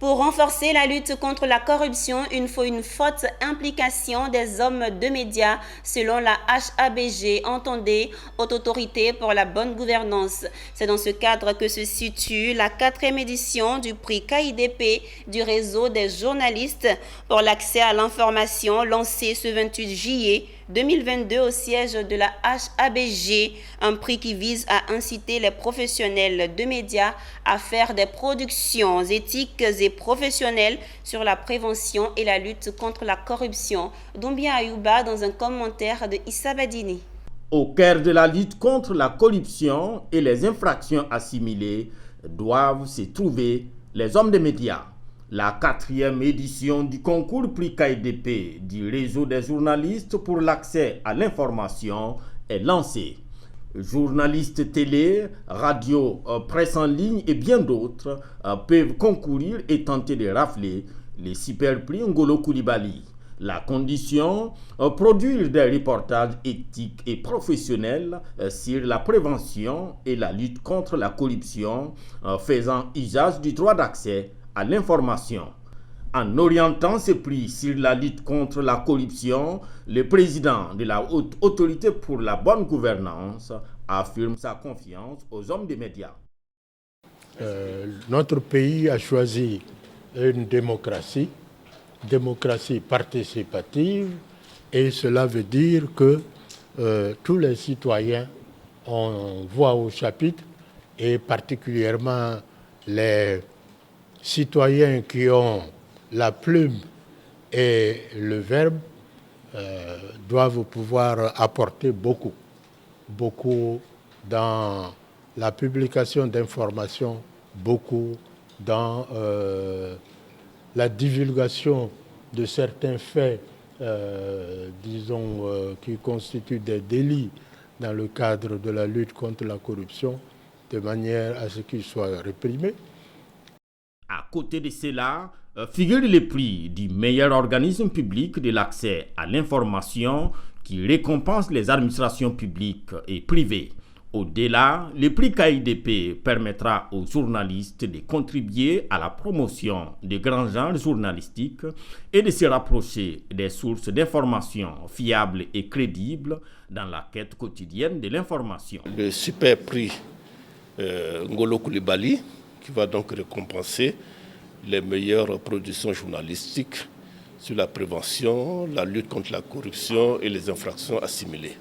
Pour renforcer la lutte contre la corruption, il faut une forte implication des hommes de médias, selon la HABG, entendez Haute Autorité pour la bonne gouvernance. C'est dans ce cadre que se situe la 4e édition du prix KIDP du réseau des journalistes pour l'accès à l'information, lancé ce 28 juillet 2022 au siège de la HABG, un prix qui vise à inciter les professionnels de médias à faire des productions éthiques et professionnelles sur la prévention et la lutte contre la corruption. Doumbia Ayouba dans un commentaire de Issa Badini. Au cœur de la lutte contre la corruption et les infractions assimilées doivent se trouver les hommes des médias. La 4e édition du concours prix KIDP du réseau des journalistes pour l'accès à l'information est lancée. Journalistes télé, radio, presse en ligne et bien d'autres peuvent concourir et tenter de rafler les super prix Ngolo Coulibaly. La condition, produire des reportages éthiques et professionnels sur la prévention et la lutte contre la corruption, faisant usage du droit d'accès à l'information. En orientant ce prix sur la lutte contre la corruption, le président de la Haute Autorité pour la bonne gouvernance affirme sa confiance aux hommes des médias. Notre pays a choisi une démocratie participative, et cela veut dire que tous les citoyens ont voix au chapitre, et particulièrement les citoyens qui ont la plume et le verbe doivent pouvoir apporter beaucoup dans la publication d'informations, beaucoup dans la divulgation de certains faits, qui constituent des délits dans le cadre de la lutte contre la corruption, de manière à ce qu'ils soient réprimés. À côté de cela, figure le prix du meilleur organisme public de l'accès à l'information qui récompense les administrations publiques et privées. Au-delà, le prix KIDP permettra aux journalistes de contribuer à la promotion des grands genres journalistiques et de se rapprocher des sources d'information fiables et crédibles dans la quête quotidienne de l'information. Le super prix Ngolo Coulibaly, qui va donc récompenser les meilleures productions journalistiques sur la prévention, la lutte contre la corruption et les infractions assimilées.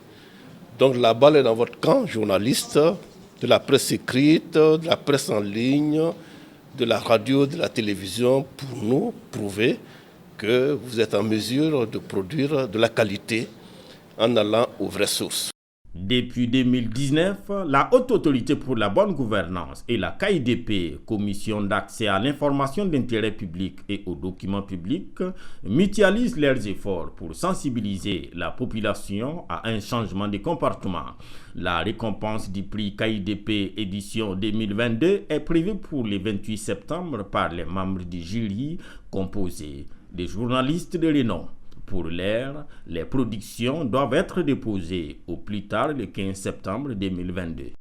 Donc la balle est dans votre camp, journalistes, de la presse écrite, de la presse en ligne, de la radio, de la télévision, pour nous prouver que vous êtes en mesure de produire de la qualité en allant aux vraies sources. Depuis 2019, la Haute Autorité pour la bonne gouvernance et la KIDP, Commission d'accès à l'information d'intérêt public et aux documents publics, mutualisent leurs efforts pour sensibiliser la population à un changement de comportement. La récompense du prix KIDP édition 2022 est prévue pour le 28 septembre par les membres du jury composé de journalistes de renom. Pour l'heure, les productions doivent être déposées au plus tard le 15 septembre 2022.